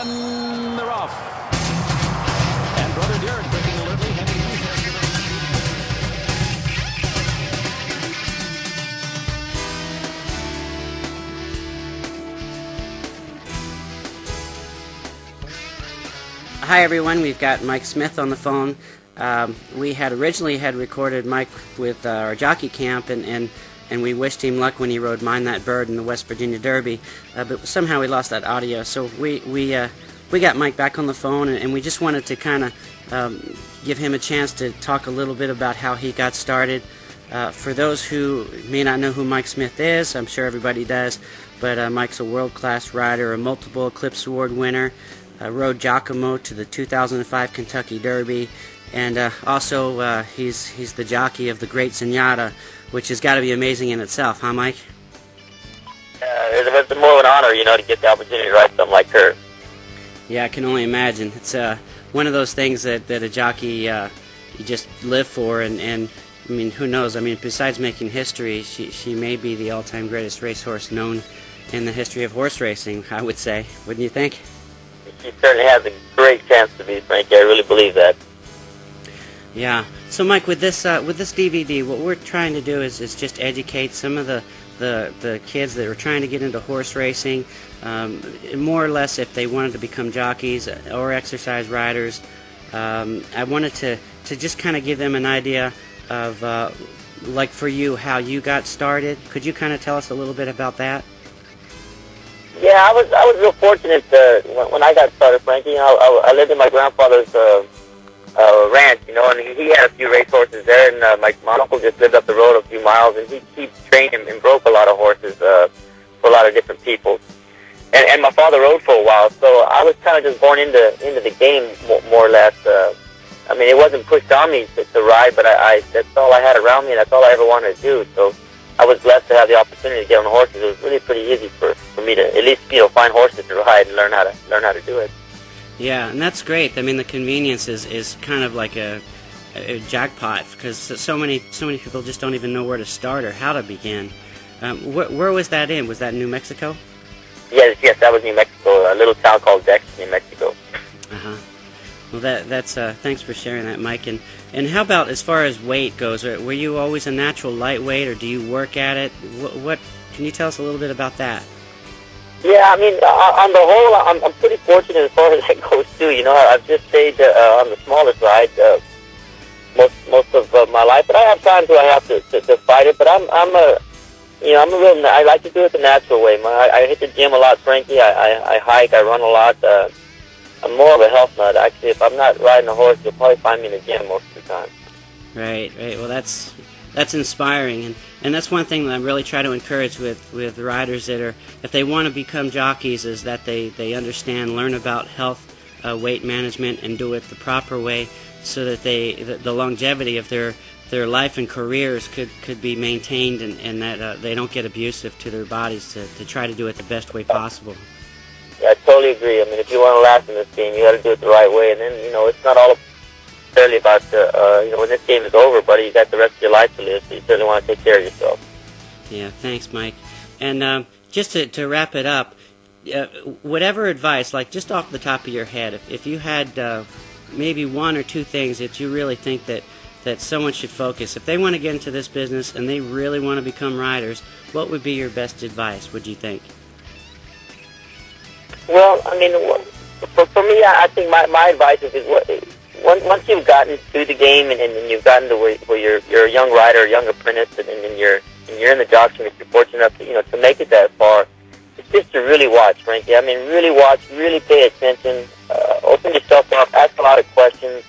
and they're off. And Brother Derek breaking alertly, heading east. Hi everyone, we've got Mike Smith on the phone. We had originally recorded Mike with our jockey camp, and we wished him luck when he rode Mind That Bird in the West Virginia Derby, but somehow we lost that audio. So we got Mike back on the phone, and we just wanted to kind of give him a chance to talk a little bit about how he got started. For those who may not know who Mike Smith is, I'm sure everybody does, but Mike's a world-class rider, a multiple Eclipse Award winner, rode Giacomo to the 2005 Kentucky Derby, and also he's the jockey of the Great Zenyatta, which has got to be amazing in itself, huh, Mike? It's more of an honor, to get the opportunity to ride something like her. Yeah, I can only imagine. It's one of those things that a jockey you just live for, and I mean, who knows? I mean, besides making history, she may be the all-time greatest racehorse known in the history of horse racing, I would say. Wouldn't you think? She certainly has a great chance to be, Frankie. I really believe that. Yeah. So, Mike, with this DVD, what we're trying to do is just educate some of the kids that are trying to get into horse racing, more or less if they wanted to become jockeys or exercise riders. I wanted to just kind of give them an idea of, like for you, how you got started. Could you kind of tell us a little bit about that? Yeah, I was real fortunate when I got started, Frankie. I lived in my grandfather's ranch, and he had a few racehorses there, and my uncle just lived up the road a few miles, and he trained and broke a lot of horses for a lot of different people. And my father rode for a while, so I was kind of just born into the game, more or less. I mean, it wasn't pushed on me to ride, but that's all I had around me, and that's all I ever wanted to do. So I was blessed to have the opportunity to get on horses. It was really pretty easy for me to at least find horses to ride and learn how to do it. Yeah, and that's great. I mean, the convenience is kind of like a jackpot, because so many people just don't even know where to start or how to begin. Where was that in? Was that in New Mexico? Yes, that was New Mexico, a little town called Jockey, New Mexico. Uh-huh. Well, that's thanks for sharing that, Mike. And how about as far as weight goes? Were you always a natural lightweight, or do you work at it? What can you tell us a little bit about that? Yeah, I mean, on the whole, I'm pretty fortunate as far as that goes too. I've just stayed on the smaller side most of my life, but I have times where I have to fight it. But I like to do it the natural way. I hit the gym a lot, Frankie. I hike, I run a lot. I'm more of a health nut. Actually, if I'm not riding a horse, you'll probably find me in the gym most of the time. Right. Well, that's inspiring, and that's one thing that I really try to encourage with riders that are, if they want to become jockeys, is that they understand, learn about health, weight management, and do it the proper way, so that the longevity of their life and careers could be maintained, and that they don't get abusive to their bodies, to try to do it the best way possible. Yeah, I totally agree. I mean, if you want to last in this game, you got to do it the right way, and then it's not all necessarily about when this game is over, buddy, you got the rest of your life to live, so you certainly want to take care of yourself. Yeah, thanks, Mike. And just to wrap it up, whatever advice, like just off the top of your head, if you had maybe one or two things that you really think that someone should focus, if they want to get into this business and they really want to become riders, what would be your best advice, would you think? Well, I mean, for me, I think my advice is once you've gotten to the game and you've gotten to where you're a young rider, a young apprentice, and you're in the jockey, and if you're fortunate enough to make it that far, it's just to really watch, Frankie. I mean, really watch, really pay attention, open yourself up, ask a lot of questions.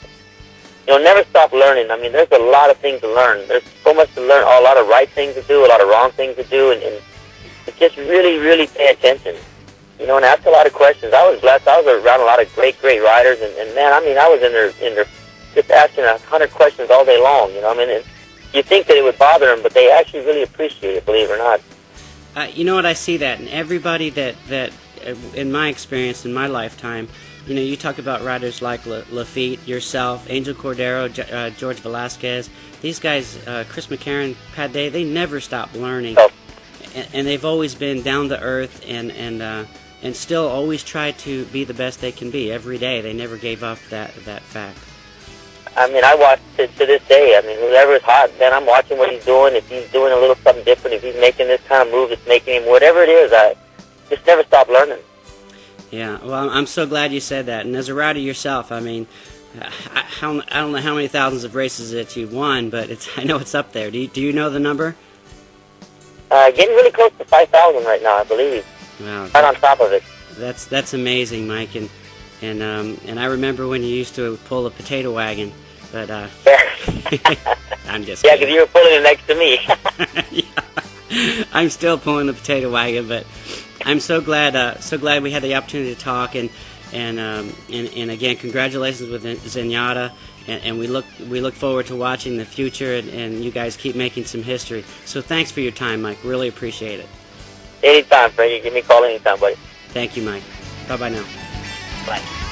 Never stop learning. I mean, there's a lot of things to learn. There's so much to learn, a lot of right things to do, a lot of wrong things to do, and just really, really pay attention. And ask a lot of questions. I was blessed. I was around a lot of great riders, and man, I mean, I was in there just asking 100 questions all day long. I mean, you think that it would bother them, but they actually really appreciate it, believe it or not. You know what? I see that, and everybody that in my experience, in my lifetime, you talk about riders like Lafitte, yourself, Angel Cordero, George Velasquez. These guys, Chris McCarron, Pat Day, they never stop learning, and they've always been down to earth and and still always try to be the best they can be every day. They never gave up that fact. I mean, I watch to this day. I mean, whoever is hot, man, I'm watching what he's doing. If he's doing a little something different, if he's making this kind of move, it's making him whatever it is. I just never stop learning. Yeah, well, I'm so glad you said that. And as a rider yourself, I mean, I don't know how many thousands of races that you've won, but I know it's up there. Do you know the number? Getting really close to 5,000 right now, I believe. Wow, right on top of it. That's amazing, Mike. And I remember when you used to pull a potato wagon, but I'm just yeah, because you were pulling it next to me. Yeah. I'm still pulling the potato wagon, but I'm so glad we had the opportunity to talk, and again, congratulations with Zenyatta, and we look forward to watching the future, and you guys keep making some history. So thanks for your time, Mike. Really appreciate it. Anytime, Frankie. Give me a call anytime, buddy. Thank you, Mike. Bye-bye now. Bye.